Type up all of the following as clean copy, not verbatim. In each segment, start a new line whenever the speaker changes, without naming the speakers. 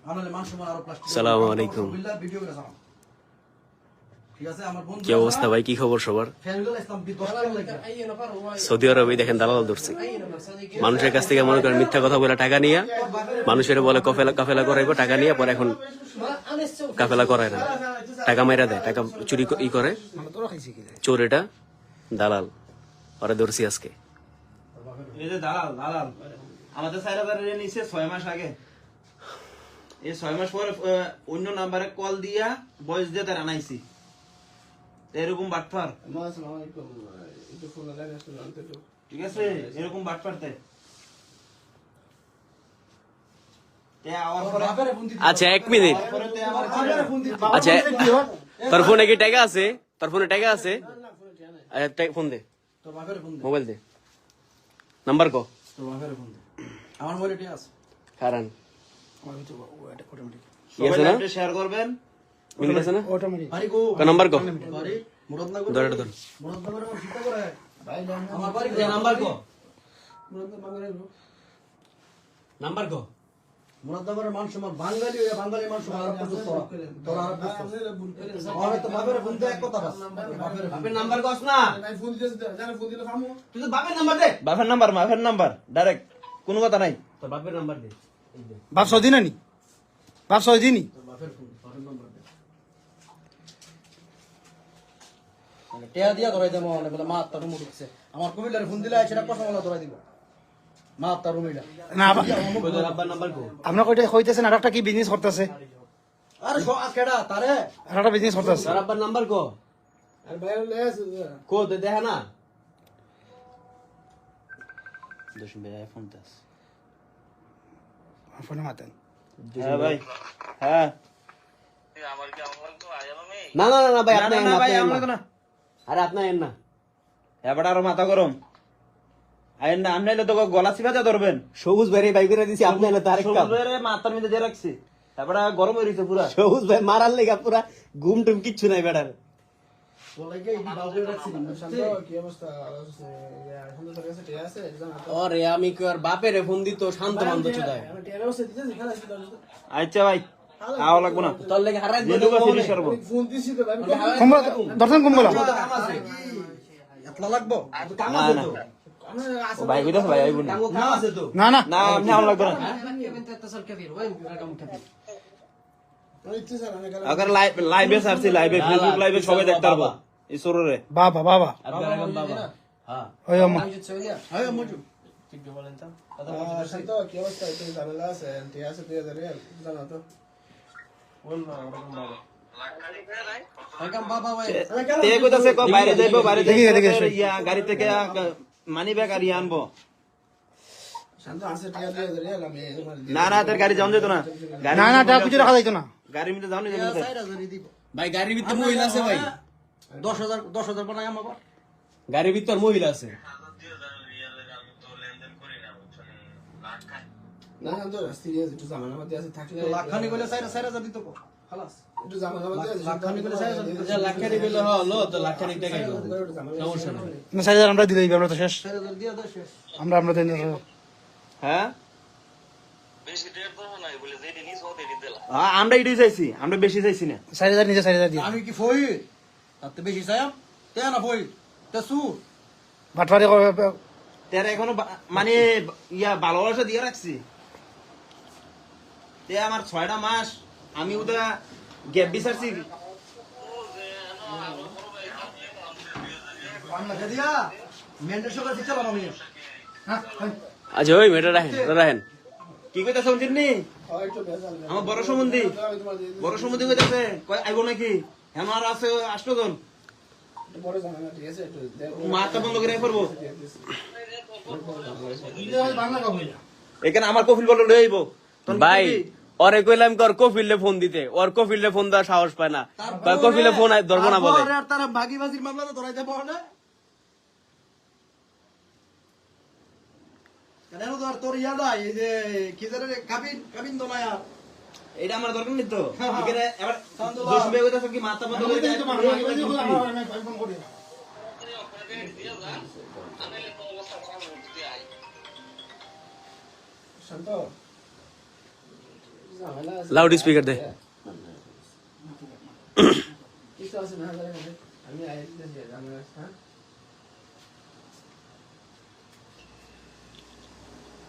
আসসালামু আলাইকুম। কি অবস্থা ভাই, কি খবর সবার? সৌদি আরবে দেখেন দালাল ধরছে, মানুষের কাছ থেকে মনে করেন মিথ্যা কথা বলে টাকা নিয়ে মানুষের বলে কাফেলা করাইবো, টাকা নিয়ে পরে এখন কাফেলা করায় না, টাকা মাইরা দেয়, টাকা চুরি করে চোর। এটা দালাল, ওরা ধরছি আজকে।
দালাল আমাদের 4000 নিচে 6 মাস আগে, এই 6 মাস পরে অন্য নাম্বারে কল দিয়া ভয়েস দিয়ে তার আনাইছি। এরকম বাটফার, ঠিক আছে, এরকম বাটফার তাই।
আচ্ছা 1 মিনিট, আচ্ছা তোর ফোনে কি টাকা আছে? তোর ফোনে টাকা আছে? ফোন দে, মোবাইল দে, নাম্বার কো।
আমার মোবাইলে ঠিক আছে,
কারণ
সবাই শেয়ার করবেন।
মিনিট আছে না?
অটোমেটিক বাড়ি গো,
নাম্বার কো,
বাড়ি মুরাদনগর,
ধর ধর
মুরাদনগরে আমার চিন্তা করে ভাই, আমার বাড়ি নাম্বার কো, মুরাদনগরে
নাম্বার কো।
মুরাদনগরের মানুষ আমার বাঙালি, ওই বাঙালি মানুষ আরব পর্যন্ত তোরা আরব পর্যন্ত আর তো বাপের ফোন দে, এক কথা বাস,
বাপের নাম্বার কস না,
ভাই ফোন দিতে জানা, ফোন দিলে ফামু,
তুই তো বাপের নাম্বার দে, বাপের নাম্বার ডাইরেক্ট, কোনো কথা নাই।
তোর বাপের নাম্বার দে।
বাপ সৌদি নানি, বাপ সৌদি নি,
বাপের ফোন, বাপের নাম্বার দে। মানে টিয়া দিয়া ধরাই দেবো, মানে বলে মা তার রুম উঠছে, আমার কবিলার ফোন দিলে সেটা কথা বলা ধরাই দিব, মা তার রুমিলা
না
তোর আব্বার নাম্বার কো।
আপনার কইটা কইতেছেন আর একটা কি বিজনেস করতেছে,
আরে কেডা তারে
আর একটা বিজনেস করতেছে।
তোর আব্বার নাম্বার কো,
আর ভাই লেছে
কো দে, দেখা না।
দশম ভাই আইফোন দাস।
ফোনে মাতেন।
হ্যাঁ ভাই, হ্যাঁ
না না না ভাই,
না,
আপনি
না,
আইন
না
না,
ভাই,
আপনি আইন
আমার
না।
না।
আরে আপনি আইন না,
এবার আরো মাথা গরম। আইন না, আপনি এলে তো গলা চিবাতে ধরবেন।
সবুজ ভাই ভাই করে দিছি, আপনি আইলে তার কাম।
সবুজ ভাইয়ের মাথার মধ্যে দিয়ে রাখছি, এবার গরম হয়ে গেছে পুরা।
সবুজ ভাই মারার লেগা পুরা ঘুম টুম কিচ্ছু নাই বেটার।
বলে কি বাবু রাখছিলাম শান্ত, কি অবস্থা শান্ত তোর কাছে টিয়া আছে জানা তো,
ওরে আমি কি আর বাপের ফোন দিত শান্ত মান্ত চুদায়।
আমি টিয়া ব্যবস্থা দিতেছি, খেলা ছিল
আচ্ছা ভাই, আও লাগবো না,
তোর লেগে হারাই
যে লোক সিরিজ করবো।
ফোন দিছি তো ভাই,
কুম্বল দর্শন কুম্বল
কাম আছে এতলা লাগবো কাম
না,
আছে
না।
তো,
ও ভাই কইতাছে ভাই আইবো না।
কাম আছে তো,
না না
না, আপনি আও লাগবো না।
ইচ্ছে স্যার আমি গেলাম
আগে লাইভে সারছি, লাইভে ফেসবুক লাইভে সবাই দেখতে পারবো এই সররে।
বাবা বাবা
বাবা। হ্যাঁ
ওই আম্মা
আয় মজু শান্ত, কি অবস্থা একটু ঝামেলা আছে, টিয়া আছে 2000 রিয়াল জানা তো, বল না ওরকম বাবা একদম বাবা ভাই
তে কইতাছে কো বাইরে যাইবো, বাইরে
দেখি,
যাইবো,
দেখি।
ইয়া গাড়ি থেকে মানি ব্যাগ আর ইয়া আনবো।
শান্ত আছে টিয়া 2000 রিয়াল আমি
না না, তোর গাড়ি যাওয়া যেত না, গাড়ি
না না টাকা কিছু রাখা যাইতো না।
গাড়ির মধ্যে যাওয়া যেত না।
4000 দিব
ভাই গাড়ির ভিতর মহিলা আছে ভাই,
10000 বানাই আমার
গাড়ির ভিতর মহিলা আছে।
না শান্ত সিরিয়াস একটু ঝামেলা মধ্যে আছে, থাকলে লাখানি কইলে 4000 দিত কো খালাস, একটু ঝামেলা মধ্যে আছে, লাখানি কইলে 4000 দিত,
যা লাখানি বিল হলো তো লাখানি টাকা গেল, সমস্যা নাই।
না 4000 আমরা দিলেই আমরা তো শেষ,
4000 দিয়া দাও শেষ,
আমরা দেন।
হ্যাঁ আমরা এটাই চাইছি, আমরা বেশি চাইছি না।
4000 নিজে 4000 দিয়ে
আমি কি ফই তাতে বেশি চাইম তে না ফই তে সু
বাটবারে
তেরা এখনো মানে ইয়া ভালোবাসা দিয়ে রাখছি। তে আমার 6টা মাস আমি ওটা গ্যাপ বিচারছি।
বাংলা দিয়া মেন্ডের সকাল দিতে পারো আমি, হ্যাঁ
আচ্ছা ওই মেয়েটা রাখেন।
কি কইতাছ শুনছিনি?
হয়তো বেজাল
আমার বড় সম্বন্ধী কইতাছে কই আইবো নাকি, হেন আর আছে 8 জন,
বড় ঝামেলা, ঠিক আছে একটু
মাথা বন্ধ করে পড়বো।
বাংলা কইলা
এখানে আমার কফিল বলে লই আইবো
ভাই ওরে কইলাম কর কফিলে ফোন দিতে, ওর কফিলে ফোন দেওয়ার সাহস পায় না, কফিলে ফোন ধরবো না বলে।
আর তারা ভাগিবাজির মামলা তো ধরাইতে পারে না, কেন তো আর তোর ইয়াদা এই যে কি জানে কাবিন তো না আর
এটা আমার দরকার নেই তো। এখানে এবার দোষ বেয়ে কইতাছ কি মাথা বন্ধ করে দেয়।
শান্ত ঝামেলা আছে।
লাউড স্পিকার দে।
কিছু আছে না হাজার এখানে? আমি আইতেছি, ঝামেলা আছে, হ্যাঁ?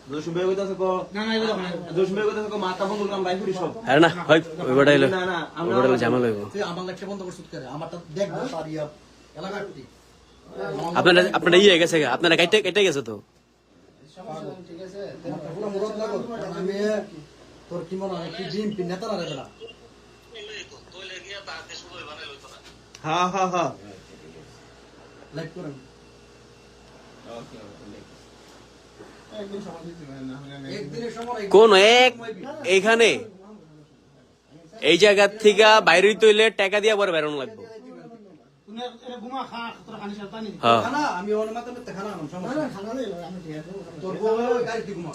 দুশো বের কইতাছে কো
না না এগুলো না
দুশো বের কইতাছে কো মাথা ফোন করলাম রাই ফুরি সব
আরে না হয় ওই বেটা এলো,
না না
ওই বেটা এলো ঝামেলা হইব।
তুই আমার লাগছে বন্ধ করছিস কেন? আমারটা দেখবো তার ইয়া এলাকার প্রতি।
আপনারা ইয়ে গেছে গা, আপনারা কেটে গেছে তো।
সমস্যা নেই, ঠিক আছে?
আমারটা পুরো মুরত লাগো। কারণ আমি তোর কি মনে হয় কি বিএনপি নেতা না রে বেলা?
হ্যাঁ হ্যাঁ হ্যাঁ
লাইক করেন।
একদিন সময় দিতে পারেন না, হলে আমি
একদিনের সময়
কোন এক এইখানে এই জায়গা থেকে বাইরে তৈলে টাকা দিয়া পরে বেরোনো লাগবে।
তুমি এটা ঘুমা খা তোর খানি সাথে নি
হ্যাঁ
খানা আমি ওর মাথা মধ্যে খানা আনলাম
না,
সমস্যা
না,
নেই।
খানা নেই, আমি ঠিক আছে,
তোর বউ ওই গাড়ি দিয়ে ঘুমা।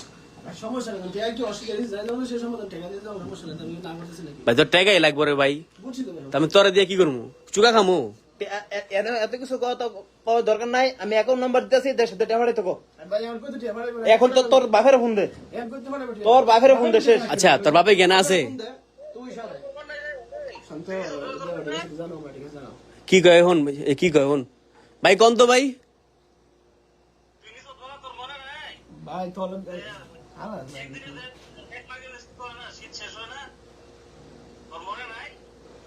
সমস্যা নেই, ঠিক আছে, অস্বীকার দিতে যাই, তাহলে সে সময় তো টাকা দিতে হবে, সমস্যা নেই, তুমি না করতেছি নাকি?
ভাই তোর টাকাই লাগবে রে ভাই,
বুঝছি তো ভাই।
তা আমি তোরা দিয়ে কি করবো? চুকা খামু?
এত কিছু কথা পাওয়ার দরকার নাই। আমি অ্যাকাউন্ট নাম্বার দিতেছি, দেড় সাথে টাকা থাকো।
ভাই, আমার কত টাকা পাঠাবে?
এখন তো তোর বাপের ফোন দে,
এক করতে পারবে ঠিক আছে?
তোর বাপের ফোন দে শেষ।
আচ্ছা তোর বাপে জ্ঞান আছে?
তুই সারা
শান্ত হও, ঠিক আছে, জানো ভাই, ঠিক আছে, জানো।
কি কয় এখন? কি কয় এখন? ভাই কোন তো ভাই?
ভাই, তাহলে আলাদা ভাই।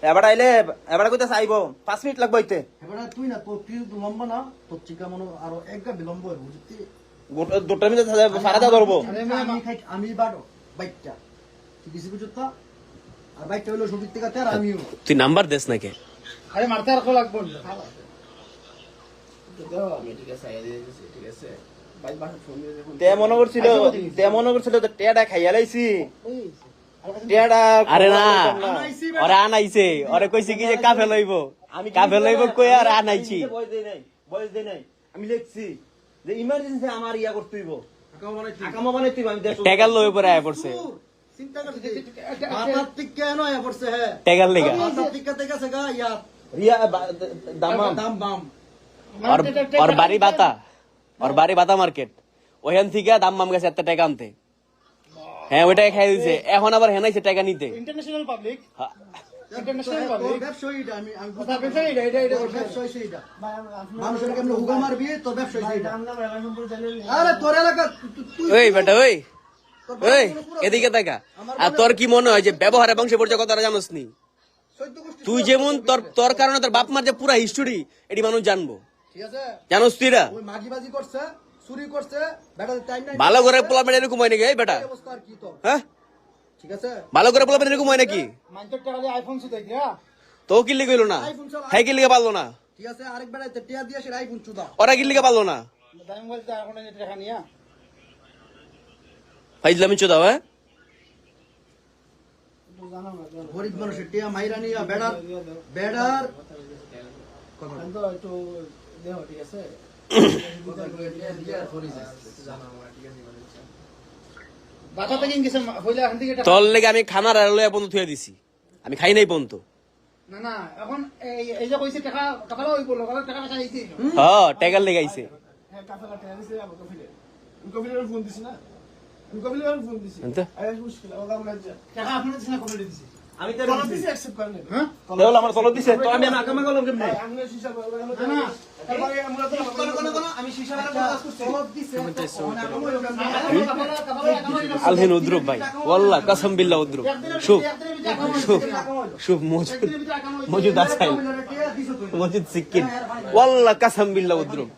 এবার আইলে এবার কইতাছে আইবো 5 মিনিট লাগবে হইতে।
এবার তুই না তোর তুই তো লম্বা না তোর চিকা মনে আরো এক গা বিলম্ব হবে বুঝতি?
দুটার মধ্যে সারাটা ধরবো।
আমি খাই আমি বাড়ো বাইকটা তুই কিছু বুঝত না? আর বাইকটা হলো সঠিক থেকে আর আমিও
তুই নাম্বার দেস নাকি?
আরে মারতে আর কো লাগবো না
তো দাও, আমি ঠিক আছে, আইয়া দিয়ে দিতেছি, ঠিক আছে? ভাই, বাসায় ফোন দিয়ে দেখুন।
তে মনে করছিল তো টেয়াটা খাইয়া লাইছি। টেয়াটা
আরে না, ওরে আনাইছে, ওরে কইছে কি যে কাফে লইব, কাফে লইব কই আর আনাইছি।
বয়স দেই নাই আমি লিখছি যে ইমার্জেন্সি আমার ইয়া করতে হইব,
আকাম বানাইছি
আকামা বানাইতে হইব। আমি দেশ
টাকার লই পরে আয় পড়ছে,
চিন্তা করছিস মাথার টিকা নয় পড়ছে হ্যাঁ
টাকার লেগা।
মাথার টিকা থেকে আছে গা ইয়া
রিয়া দাম
দাম বাম
ওর বাড়ি বাতা, ওর বাড়ি বাতা মার্কেট, ওখান থেকে দাম মাম গেছে এত টাকা আনতে। হ্যাঁ ওইটাই খাই দিছে, এখন আবার হেনাইছে টাকা নিতে।
ইন্টারন্যাশনাল পাবলিক
হ্যাঁ,
ইন্টারন্যাশনাল
তোর
পাবলিক
ব্যবসায়ীটা আমি
কথা বলছ এটা
তোর ব্যবসায়ী সেইটা
ভাই, আপনি-
মানুষের কেমন হুগা মারবি তোর ব্যবসায়ী
ভাই,
সেইটা
নাম না, ভাই, আমার সম্পর্কে জানেন না।
আরে তোর এলাকা তুই
ওই বেটা ওই
তোর
ওই এদিকে দেখা। আর তোর কি মনে হয় যে ব্যবহারে বংশে পরিচয় কথা জানোস নি?
চৈদ্দ গোষ্ঠী
তুই যেমন তোর তোর কারণে তোর বাপ মার যে পুরা হিস্টোরি এটি মানুষ জানবো,
ঠিক আছে
জানোস তুই না?
ওই মাগিবাজি করছে চুরি করছে বেটা টাইম নাই
ভালো করে পোলা মেয়ে এরকম হয় নাকি? এই বেটা
এই অবস্থা আর কি তোর
হ্যাঁ,
ঠিক আছে
ভালো করে পোলা মেয়ে এরকম হয় নাকি?
মানতে টাকা দিয়ে আইফোন সুদাই দিয়া
তো কি লিখে না? হ্যাঁ কি লিখে পারলো না?
ঠিক আছে আরেক বেড়া টিয়া দিয়ে সে আইফোন চুদা
ওরা কি লিখে পারলো না?
দাম বলতে আর কোনো টাকা নিয়া
ফাইজলামি চোদাও। হ্যাঁ
একটু জানাও না, জানাও।
গরিব মানুষের টিয়া মাইরা নিয়া বেড়ার বেড়ার
শান্ত, একটু দেও, ঠিক আছে? জানাও না, ঠিক আছে, ভালো হচ্ছে।
বাসা থেকে গেছে হইলে এখন থেকে টাকা-
তোর লেগে আমি খানার আর লইয়া পর্যন্ত থুয়ে দিছি, আমি খাই নাই পর্যন্ত।
না না এখন এই যে কইছে টাকা টাকা লই বললো টাকা টাকা দিছি
হ্যাঁ টাকার লেগে আইছে।
হ্যাঁ, কাফেলা টেয়া দিছে, আবার কফিলে। আমি কফিলের ফোন দিছি না? আমি কফিলের ফোন দিছি।
এনতে?
আরে, মুশকিল, ওরা আমরা যা-
টাকা আপনাদের দিছি না কমে দিছি
আমি তো
তলব দিছি, accept করেন নাই।
হ্যাঁ
দেওলা আমার তলব দিছে তো আমি আকামা গেলাম কেমনে?
ভাই, আমরা শিশা বলবো, আমরা তো-
না, না।
তারপরে আমরা তো-
আমি শিশা কাজ করছি।
তলব দিছে
আলহেন উদ্রুপ ভাই, ওয়াল্লাহ কসম বিল্লাহ উদ্রুপ। শুভ শুভ শুভ মজুদ মজুদ আসাইল মজুদ সিকিম, ওয়াল্লাহ কসম বিল্লাহ উদ্রুপ।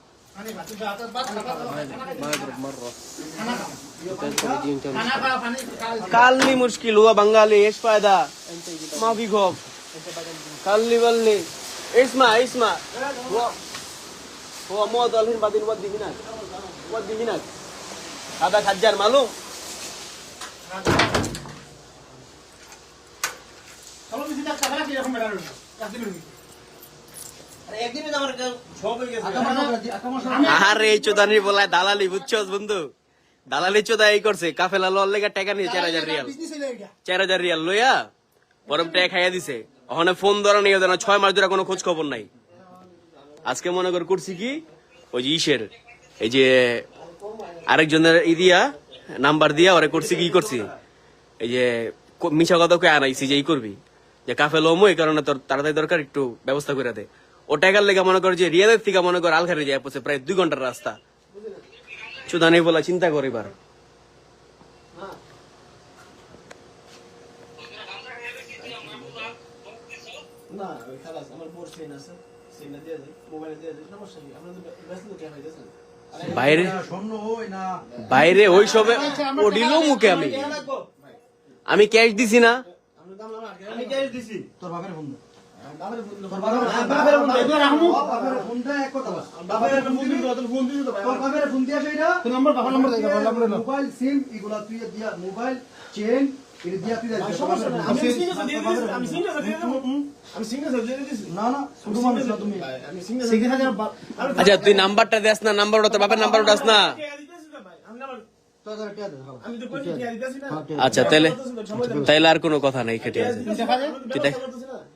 কালনি মুশকিল হুয়া বাঙালি এস ফায়দা মাফি খব কালনি বললি ইসমা ইসমা হুয়া মদ আলহিন বাদিন ওয়াদ দিহিনা هذا حجار معلوم
চলো দিছি টাকা টাকা কি রকম বেড়ালো কাজ দিল
একদিন আমার সব হয়ে গেছে।
আরে এই চোদানি বলায় দালালি বুঝছস বন্ধু, দালালি চোদা এই করছে কাফেলা লওয়ার লেগে টাকা নিয়ে 4000 রিয়াল,
বিজনেস হইলো এটা
4000 রিয়াল লইয়া পরম টাকা খাইয়া দিছে। ওখানে ফোন ধরা নিয়ে দেয় না, 6 মাস ধরে কোনো খোঁজ খবর নাই। আজকে মনে কর করছি কি ওই যে ইসের এই যে আরেকজনের দিয়া নাম্বার দিয়া ওরে করছি কি করছি এই যে মিশা কথা কে আনাইছি যে এই করবি যে কাফেলা ওমো এই কারণে তোর তাড়াতাড়ি দরকার একটু ব্যবস্থা করে দে। ও টাকার লেগে মনে কর যে রিয়াদের থেকে মনে কর আলখারে যায় পড়ছে প্রায় 2 ঘন্টার রাস্তা। চুদা নেই বলা চিন্তা কর এবার।
না ওই খালাস আমার বোর সিন আছে, সিনটা দিয়ে দেয়, মোবাইলে দিয়ে দেয়, সমস্যা কি? আপনাদের ব্যস্ত তো কে হইতেছেন?
বাইরে
স্বর্ণ ওই না
বাইরে ওই সবে ও দিলো মুখে আমি ক্যাশ দিছি না।
আমরা দাম না আগে
আমি ক্যাশ দিছি।
তোর বাপের ফোন দে।
বাবার ফোন
তোর বাপের
বাপের ফোন দে,
এগুলো রাখমু।
বাপের ফোন দে এক কথা বল।
বাবার ফোন দিবি তো ফোন দিবি তো ভাই।
তোর বাপের ফোন দিয়া সেইটা
তোর নম্বর বাবার নম্বর দেই, বাবার নম্বর দাও।
মোবাইল সিম এগুলা তুই দিয়া মোবাইল চেন এর দিয়া তুই
ভাই সমস্যা নাই, আমি সিঙ্গেল দিয়ে দিছি, আমি সিঙ্গেল দিয়ে দেব। আমি সিঙ্গেল দিয়ে দিছি।
না না শুধু মানুষ না তুমি
ভাই আমি সিঙ্গেল
সেখানে যারা
আচ্ছা তুই নাম্বারটা দেস না, নাম্বার ওটা তোর বাপের নাম্বার ওটাস না।
তোর কাছে টিয়া দে ভালো
আমি তো কইছি কে দিতেছি না।
আচ্ছা তাইলে আর কোনো কথা নাই খেটে আছে।
দেখা যায়
তুই দেখ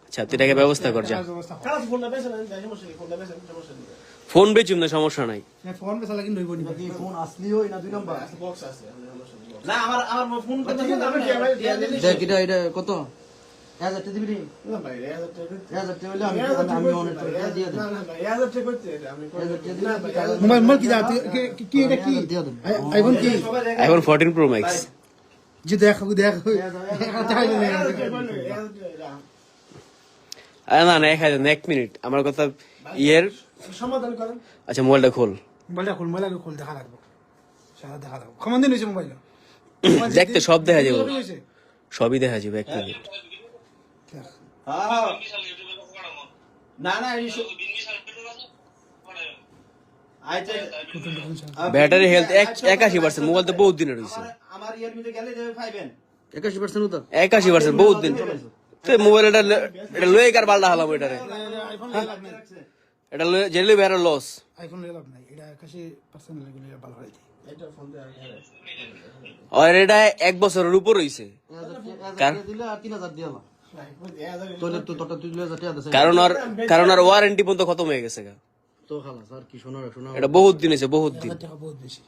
আচ্ছা তুই টাকা ব্যবস্থা কর যা।
খালাস ফোনটা বেছেন, আমি সমস্যা কি? ফোনটা বেছেন, সমস্যা নেই।
ফোন বেচুম না সমস্যা নাই।
ফোন পেছা লাগি নইব নি।
কি ফোন আসলি হই না দুই নাম্বার
বক্স আছে, সমস্যা নেই।
না আমার ফোন করতে
ঠিক আছে, আমি কে ভাই দিয়ে দিলি।
দেখ এটা কত 1000 টাকা দিবি নি
না ভাই 1000 টাকা।
1000 টাকা হইলে আমি অনেক টাকা দিয়ে দেব
না না ভাই 1000 টাকা করতে এটা আমি কই।
1000 টাকা দিলে
না ভাই,
মোবাইল মোবাইল কি দাও কি এটা কি
দিয়ে দেব
আইফোন কি
আইফোন 14 প্রো ম্যাক্স।
যে দেখ দেখ
আরে না না এক মিনিট আমার কথা ইয়ের।
সমাধান করেন।
আচ্ছা মোবাইলটা খোল।
মোবাইলটা খোল দেখা লাগবে, সারা দেখা লাগবে। কমান দিন হইছে মোবাইল
দেখতে সব দেখা যাবে,
হইছে
সবই দেখা যাবে। এক মিনিট
হ্যাঁ না না এই আচ্ছা
ব্যাটারি হেলথ 81%। মোবাইল তো বহুত দিনের রয়েছে।
আমার ইয়ারমিতে গেলে যাবে পাইবেন
81% উতা
81% বহুত দিন। তো মোবাইল এটা লয়ে কার বালটা হালাম এটারে,
আইফোন
এটা জেলে বের লস।
আইফোন লাভ নাই, এটা 81% লাগলে ভালো হয়।
এটা ফোন দিয়ে
আর এটা 1 বছরের উপর হইছে।
1000 টাকা দিলে আর 3000 দিয়ালা
ভাই 1000
তোলে তো তোটা তুই 2000 টাকা দেছ
কারণ আর ওয়ারেন্টি পর্যন্ত খতম হয়ে গেছে গা।
তো খালাস আর কি শোনা
এটা বহুত দিন হয়েছে, বহুত দিন।
টাকা বহুত বেশি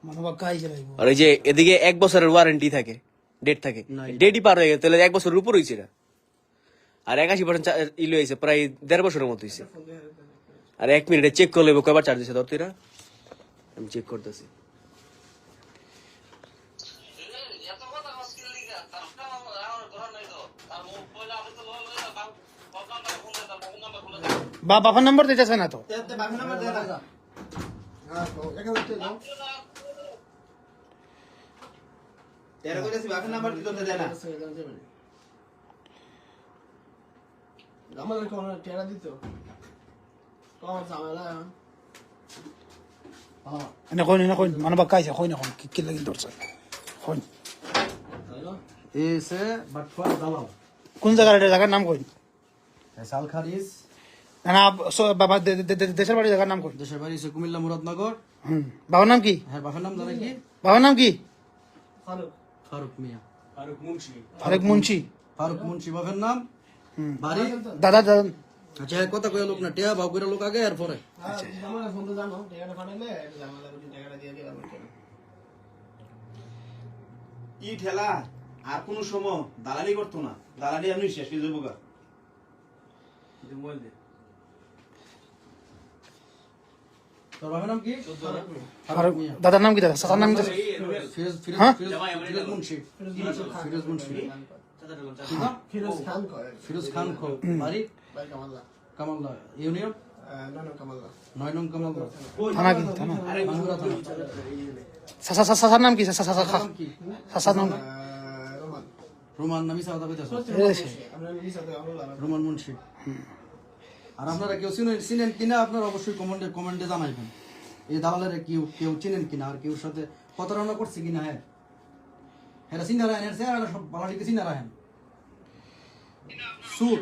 মানবা কাই চালাইবো।
আর এই যে এদিকে 1 বছরের ওয়ারেন্টি থাকে, ডেট থাকে, ডেটই পার হয়ে গেছে, তাহলে 1 বছরের উপর হয়েছে এটা। আর 81% ইলো হয়েছে, প্রায় 1.5 বছরের মতো হয়েছে। আর 1 মিনিটে চেক করলে কয়বার চার্জ দিছে দর্তিরা, আমি চেক করতেছি।
বাবার নম্বর দিতেছে না তো।
বাপের নাম্বার দেয় না
হ্যাঁ তো 1000 টাকা দাও।
তেরো কইতাছি বাপের নাম্বার দিতে দেয় না
আমাদের কোন টেরা দিত কোন ঝামেলা।
না কই মানবা কাই কই না কই কি লাগি দরছে কই
এসে বাটফার দালাল
কোন জায়গার নাম কই?
সাল খারিজ
না বাবা দেশের বাড়ি জায়গার নাম কই?
দেশের বাড়ি এসে কুমিল্লা মুরাদনগর।
বাবার নাম কি?
হ্যাঁ বাপের নাম জানে কি?
বাবার নাম কি?
ফারুক
ফারুক মিয়া
ফারুক মুন্সি।
ফারুক মুন্সি বাপের নাম। বাড়ি
দাদা
আচ্ছা কথা কই লোক না টিয়া বাবু করে লোক আগে আর পরে
জামালা ফোন তো জানো টাকাটা ফাটাইলে জামালা বুঝি টাকাটা দিয়ে দিলাম।
ই ঠেলা আর কোন সময় দালালি করতো না, দালালি আমি শেষ হয়ে যাবো গা।
তোর বাপের নাম কি?
ফারুক দাদার নাম কি? দাদা সাসার নাম কি? হ্যাঁ?
ফিরোজ মুন্সি ফিরোজ মুন্সি
ফিরোজ খান কয়
ফিরোজ খান খো বাড়ি
ভাই কামাল্লা
কামালদা ইউনিয়ন
নানো কামাল্লা
9 নং কামালদা
থানা কি? থানা
বাঙ্গুরা থানা।
সাসার নাম কি?
নাম কি?
সাসার নাম
রোমান
রোমান নামি সাদা কইতাছ
আমরা নিসাতে আমরা
রোমান মুন্সি। আর আপনারা কেউ চিনেন কিনা আপনারা অবশ্যই কমেন্টে জানাইবেন এই দালালের কেউ চিনেন কিনা আর কেউ সাথে প্রতারণা করছে কিনা। হ্যাঁ হ্যাঁ চিনা রাখেন হ্যাঁ সব বালাটিকে চিনা রাখেন সুর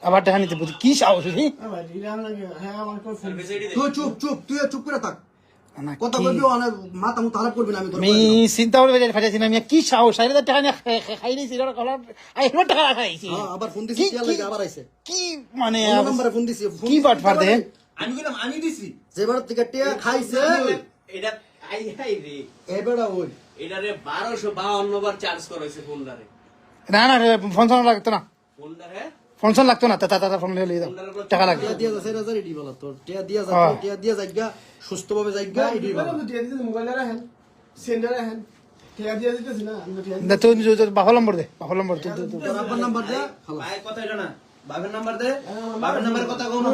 আবার টাকা নিতে বলছি কি সাহস?
ভাই দিলাম না হ্যাঁ আমার কই ফোন
তুই চুপ করে থাক
না,
কথা
কি-
বলবি অনেক মাথা মুথা হারাপ করবি না আমি তোর
আমি চিন্তা করে ফাটাইছি না আমি কি সাহস 4,000 টাকা নিয়ে খাই দিয়েছি এবার টাকা খাইছি
হ্যাঁ, আবার ফোন দিছি টিয়া লাগে আবার আইছে
কি মানে
অন্য নম্বরে ফোন দিছি
কি বাটফার দেখেন
আমি কইলাম আমি দিছি
যেবার থেকে টিয়া খাইছে
এটা আই হাই রে
এবারে ওই
এটারে 1252 বার চার্জ করাইছে ফোনটারে
না না ফোন ফোন লাগতো না
ফোনটারে
ফোন ফোন লাগতো না তা ফোন লিয়ে যাও টাকা লাগে
টিয়া দিয়া যাচ্ছে 4,000 ইডি বলা তোর টিয়া দিয়া
হ্যাঁ।
যাচ্ছে টিয়া দিয়া যাইগা সুস্থভাবে যাইগা ইডি বলা
মোবাইলে রাখেন সেন্টারে রাখেন ঠিক আছে দিতেছি না আমি ঠিক আছে
না তুই বাবা নম্বর দে বাবা নম্বর তুই
তোর আব্বার নাম্বার দে
ভাইয়ের কথা এটা না বাপের নাম্বার দে বাপের নাম্বারের কথা কম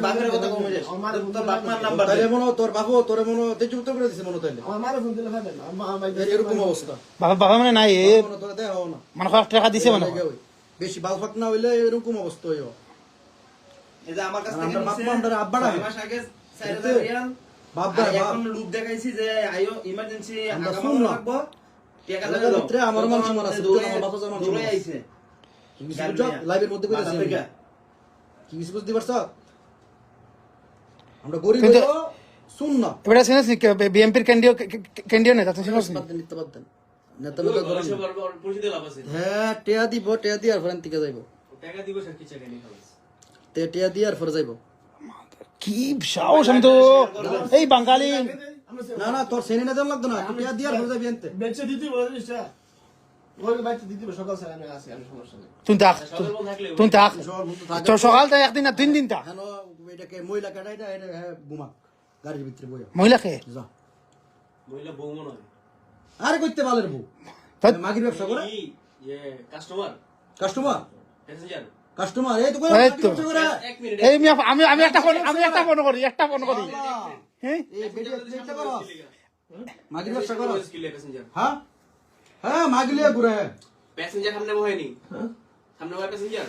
বাপের কথা কম যায় তোর বাপ মার নাম্বার দে
তাইলে মনে হয় তোর বাপু তোরে মনে হয় তেজ উত্তর করে দিছে মনে হয় তাইলে
আমার মারে ফোন দিলে পাবেন আমার
এরকম অবস্থা
বাবা মানে নাই এ
মনে তোরে দেখ না
মানে কয়েক টাকা দিছে মানে
জায়গা ওই। বেশি বালফাক না হইলে এরকম অবস্থা হইব
এই যে আমার কাছ থেকে
আমার বাপ
নিছে,
মার আব্বা না।
6 মাস আগে 4,000 রিয়াল
বাপ
আর
দা বাপ
এখন লুক দেখাইছি যে আইও ইমার্জেন্সি
আমরা
আগামী
শুন না।
রাখবো টাকা
এলাকার
দাও
ভিতরে আমার মানুষ মারা আছে,
দৌড়ে
আমার বাপা জামার মানুষ
দৌড়ে
মারা আছে।
আইছে
কি কিছু বুঝছো? লাইভের মধ্যে কইতাছি আমি।
বাপের
কি কিছু বুঝতে পারছ আমরা গরিব
কিন্তু-
হইলো শুন না
এবারে শুনিস বিএমপির কেন্দ্রীয় নেতা তুই শুনিস
বাদ দেন, নিতে বাদ দেন। নেতা মেতা করেন না।
পরিচিত লাভ আছে
হ্যাঁ টিয়া দিব টিয়া দিয়ে আর ফরেন থেকে যাইব
টাকা দিব স্যার কি চাই নি খালাস
তে টিয়া দিয়ে আর ফরে যাইব
কি সাহস আমি তো এই বাঙালি
না না তোর সেনে না দেন লাগতো না তুই টিয়া দিয়ে আর ফরে যাবি আনতে
বেচে দিতে বলে জিনিসটা ওই বাইতে দিতে হবে সকাল স্যার আমি আসি আমি সমস্যা নেই
তুই থাক তুই থাক
সবার বন্ধু থাকে
তোর সকাল থেকে একদিন না 3 দিন থাক
হেন এটাকে মহিলা কাটা এটা এটা হ্যাঁ বুমা গাড়ির ভিতরে বইয়া
মহিলাকে
যা
মহিলা বউ মনে হয়
আরে কইতে বালের বউ
ধ্যাৎ।
মাগির ব্যবসা করে
কি যে কাস্টমার
কাস্টমার
প্যাসেঞ্জার
কাস্টমার এই তো কই
এই তো।
ব্যবসা করে
এক মিনিট
এই আমি একটা ফোন করি হ্যাঁ
এই বেটা চেষ্টা করো মাগির ব্যবসা করো
স্কিলে প্যাসেঞ্জার
হ্যাঁ হ্যাঁ মাগিলে ঘুরে
প্যাসেঞ্জার সামনে বহেনি সামনে বহে প্যাসেঞ্জার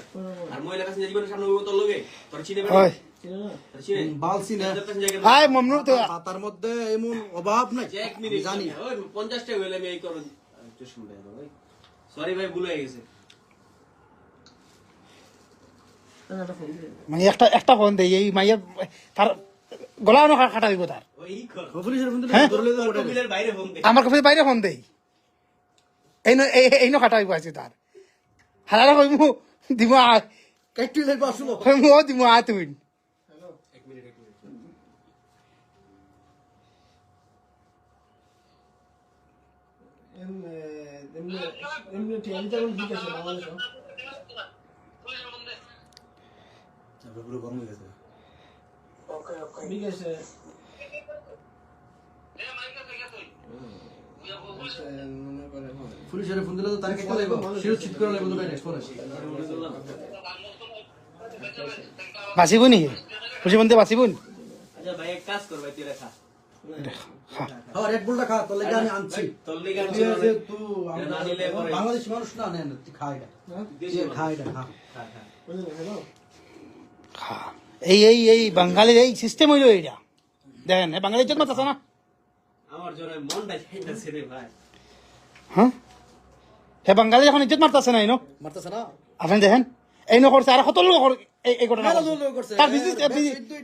আর মহিলা প্যাসেঞ্জার জীবনে সামনে বহে তোর লগে তোর চিনে
ওই
চিনে
বালসি না
প্যাসেঞ্জার
হাই মমনু তো
তার মধ্যে এমন অভাব নাই
এক মিনিট
আমি জানি
ওই 50 টাকা হইলে আমি এই করুন একটু শুনবে ভাই সরি ভাই ভুল হয়ে গেছে
মানে একটা ফোন দেই এই মাইয়া তার গলা না কাটা দিব তার
ওই কর
পুলিশের ফোন দিলে
হ্যাঁ?
ধরে লইতে
তোর
ওটা
কপিলের বাইরে ফোন দে
আমার কাছে বাইরে ফোন দেই এই নো কাটা দিব আছে তার হালারা কই মু দিব
কাইটু যাইবা আসলো
কই মু দিব তুমি
এক মিনিট
এমনি এমনি ঠিক আছে আমি ঠিক আছে আমার
পুরো গরম হয়ে গেছে
ঠিক আছে মনে করে
পুলিশের ফোন দিলে তো তার কেটে লাইব শিরোচ্ছিত করে লাইব তো ডাইরেক্ট করে
বাঁচিব নি খুশি বন্ধে বাঁচিব নি
আচ্ছা ভাই এক কাজ কর ভাই তুই রেখা
হ্যাঁ রেড বুলটা খা তোর লাগি আমি আনছি
তোর লিগে আমি
তুই যে তুই
এটা না নিলে পরে
বাংলাদেশি মানুষ না নেন তুই খা এটা তুই খা এটা খা
বুঝলেন হ্যালো
এই বাঙালির এই সিস্টেম হইলো এইটা দেখেন বাঙালি ইজ্জত মাতাছে না
আমার জন্য মনটা চাইতেছে রে ভাই
হ্যাঁ হে বাঙালি এখন ইজ্জত মারতাছে না ইনো
মারতেছ না
আপনি দেখেন এই ন করছে আর কত লোক এই ঘটনা
মেলা
করছে।
লোক করছে।
তার বিজনেস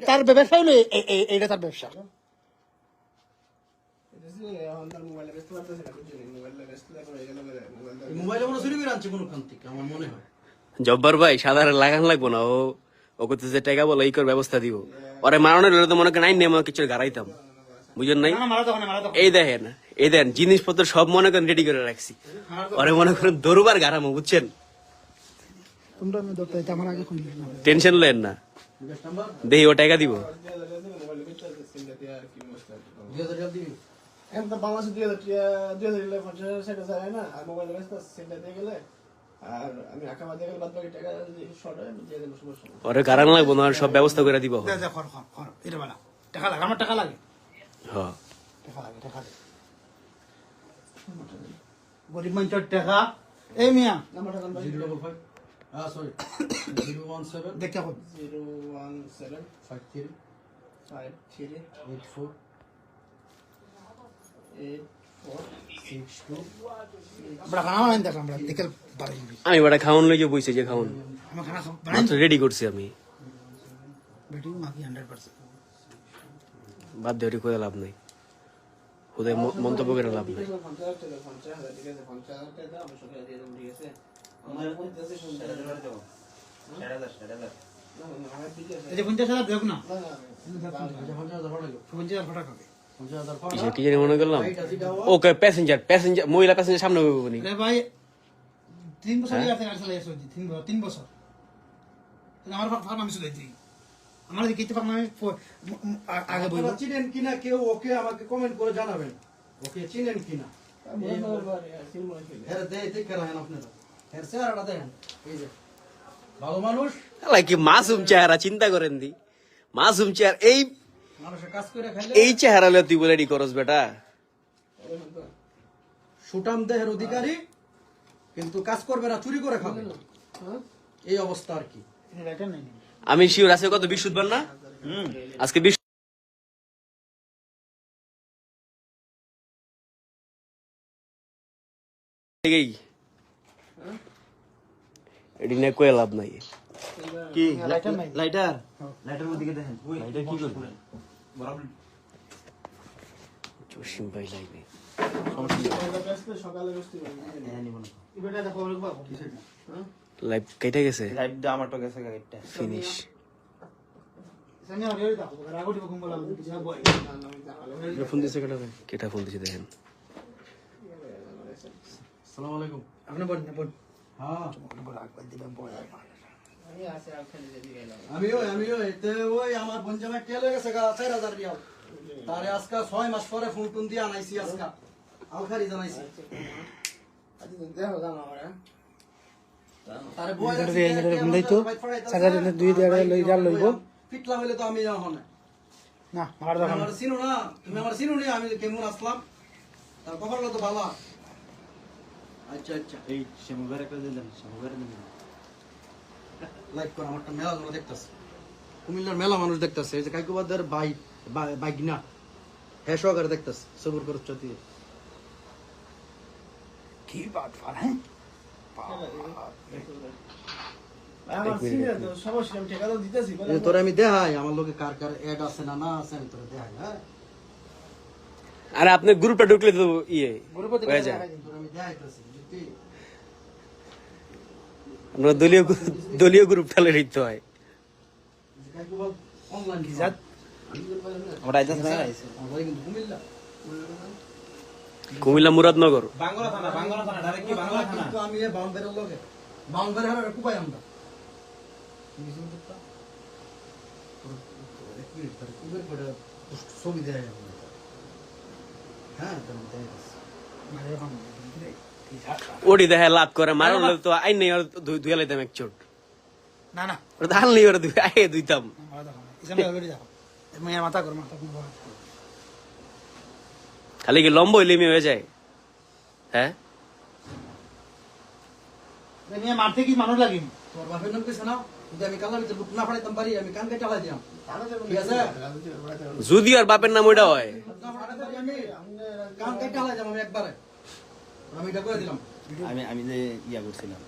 তার ব্যবসা হলো এইটা তার ব্যবসা
আমার মোবাইলে ব্যস্ত করতেছে না বুঝলি মোবাইলে ব্যস্ত করে গেল মোবাইলটা
মোবাইলে মনে চুরি করে আনছে কোনো খান থেকে আমার মনে হয়
জব্বার ভাই সাধারণ লাগান লাগবো না ও করতেছে টাকা বলো এই কর ব্যবস্থা দিব ওরে মারানোর হলে তো মনে করেন আইন নিয়ে কিছু গাড়াইতাম বুঝেন নাই
না, মারা তখন মারা তখন
এই দেখেন জিনিসপত্র সব মনে করেন রেডি করে রাখছি ওরে মনে করেন দরবার গারামো বুঝছেন
তোমরা আমি ধরতে আমার আগে কই
টেনশন লেন না দেই ও টাকা দিব
মোবাইলে ব্যস্ত আছে সিমটা দিয়ে আর কি মস্ত
2000 টাকা দিবি
এখন তো বাংলাদেশে 2000 50 সেটা যায় না আর মোবাইলে ব্যস্ত আছে সিমটা দিয়ে গেলে আর আমি আকামা দিয়ে গেলে বাদ বাকি টাকা যদি শর্ট হয় আমি দিয়ে দেবো সমস্যা নেই
ওরে গারান লাগবো না ওর সব ব্যবস্থা করে দিব
খর এটা বালা টাকা লাগে আমার টাকা লাগে
হ্যাঁ
টাকা লাগে গরিব মানুষের টাকা এই মিয়া
নাম্বার টাকা
055 সরি 017
দেখতে কই
017
53
53
84 62
আমরা খানা বানাই দেখ আমরা দেখে বাড়াই
আমি বড় খাওন লইয়ে বইছে যে খাওন
আমরা খানা বানাই
মাত্র রেডি করছি আমি
বেটি মাগি 100%
বাদ দিয়ে ওটি করে লাভ নাই, ওদের মন্তব্য করে লাভ নাই।
50,000 টাকা, 50,000, ঠিক আছে, 50,000 টাকা দাও, আমি সকালে দিয়ে দেবো, ঠিক আছে? আমার বলতেছে, শুনতে হবে। না, না, না, আমার দিকে আছে।
এই যে 50,000 দেব না,
না, না,
50,000 ভাড়া লাগবে।
50,000 টাকা খাবে।
50,000 ভাড়া।
কিসে কি জানি মনে করলাম,
এইটা যেটা
ওকে প্যাসেঞ্জার, মহিলা প্যাসেঞ্জার সামনে বলবো নি।
আরে ভাই 3 বছর আগে গাড়ি চালাইছো, 3 বছর তাহলে আমার ফার্মামি চলে যাই, আমার দিকে কি ফার্মামি আগে বলবো।
আপনারা চিনেন কিনা কেউ ওকে আমাকে কমেন্ট করে জানাবেন, ওকে চিনেন কিনা।
বলে দেওয়ার পরে, আর সিম মনে খেলে।
এর দেখে রাখেন আপনারা, এর চেহারাটা দেখেন, এই যে ভালো মানুষ,
আল্লাহ কি মাসুম চেহারা, চিন্তা করেন দি, মাসুম চেহারা,
মানুষের কাজ করে খাইলে
এই চেহারা লে তুই বলে এডি করস বেটা।
সুটাম দেহের অধিকারী, কিন্তু কাজ করবে না, চুরি করে খাবে,
হ্যাঁ?
এই অবস্থা আর কি।
এটা নাই
আমি শিওর আছে কত 20 সুদবার না আজকে 20 থেকেই এডি নে কই লাভ নাই।
কি
লাইটার নাই।
লাইটার লাইটার ওদিকে দেখেন লাইটার কি করবে
জসিম ভাই লাইনে
সকালে ব্যস্ত, সকালে ব্যস্ত হয়ে গেছে।
হ্যাঁ নিব না
এটা দেখো বলবো
হ্যাঁ?
লাইভ কেটে গেছে,
লাইভ দা আমার তো গেছে গাইডটা
ফিনিশ।
সামনে আর এর দেখো রাগটি বকুম বলা কিছু না বই।
না, না, আমি জানালাম।
ফোন দিছে কেটে
কেটা ফোন দিছে দেখেন।
আসসালামু আলাইকুম।
আপনি বল না বল,
হ্যাঁ
রাগ বাদ দিবেন বল।
আমি আছে, আর খালি যেতে গেলাম।
আমিও এতে ওই আমার বোন জামাই তেল হয়ে গেছে গা 4,000 রিয়াল, তারে আজকে 6 মাস পরে ফোন টোন দিয়ে আনাইছি, আজকে আলখারি জানাইছি।
আচ্ছা, দেখো জানো আমার, হ্যাঁ?
তারে বই
এটা দিয়ে এটা বন্ধই তো সাগা দিনে 2 টাকা লই যা লইব
ফিটলা হইলে তো আমি যাও না,
না আর দেখো
আমার চিনো না, তুমি আমার চিনো নি, আমি কেমন আসলাম, তার কপালটা তো ভালো। আচ্ছা আচ্ছা,
এই শ্যামুবার একটা দিলেন শ্যামুবার দিলেন
লাইক কর, আমারটা মেলা মানুষ দেখতাছে, কুমিল্লার মেলা মানুষ দেখতাছে, এই যে কাইকুবাদের বাইক না হ্যাঁ সহকারে দেখতাছে, সবুর করে চতি
কি বাট ফার হ্যাঁ
আমার সিনিয়র তো, সমস্যা নেই, আমি টাকা তো দিতেছি, বলে
তোরে আমি দেখাই আমার লোকে কার কার অ্যাড আছে না না আছে, আমি তোরে দেখাই। হ্যাঁ
আরে আপনি গ্রুপটা ঢুকলে তো ইয়ে
গ্রুপে
হয়ে যায়,
তোরে আমি দেখাইতেছি, বুঝলি?
আমরা দলীয় গ্রুপ ফেলে দিতে হয়।
যে কাইকুবাদ অনলাইন কি
জাত
আমরা আইতাছ না
আমাদের কিন্তু কুমিল্লা
কুমিল্লা মুরাদনগর।
বাংলা থানা ডাইরেক্ট কি বাংলা থানা
কিন্তু আমি এ বাউন্ডারির লগে বাউন্ডারি হারা কুপাই আমরা ছবি দেয় হ্যাঁ
মারে বাম
ওডি দেখে লাভ করে মারলে তো আইন নেই আর দুই লাইতাম এক চোট,
না না
ওটা তো হাল নেই ওরা দুই আগে দুইতাম।
আর দেখো ইসামে আগেই দেখো মেয়া মাথা কর মাথা কোন
খালি কি লম্ব হইলে হয়ে যায়, হ্যাঁ
মেয়া মারতে কি মানুষ লাগে
তোর বাপের নাম কইছে না, যদি আমি কালা ভিতরে লুক না ফাড়াইতাম পারি, আমি কান কেটে চালাই দিলাম, ঠিক আছে?
যদি আর বাপের নাম ওইটা হয়।
না ফাড়াইতে পারি আমি কান কেটে চালাই যাবো আমি একবারে, আমি এটা করে দিলাম।
আমি যে ইয়া করছিলাম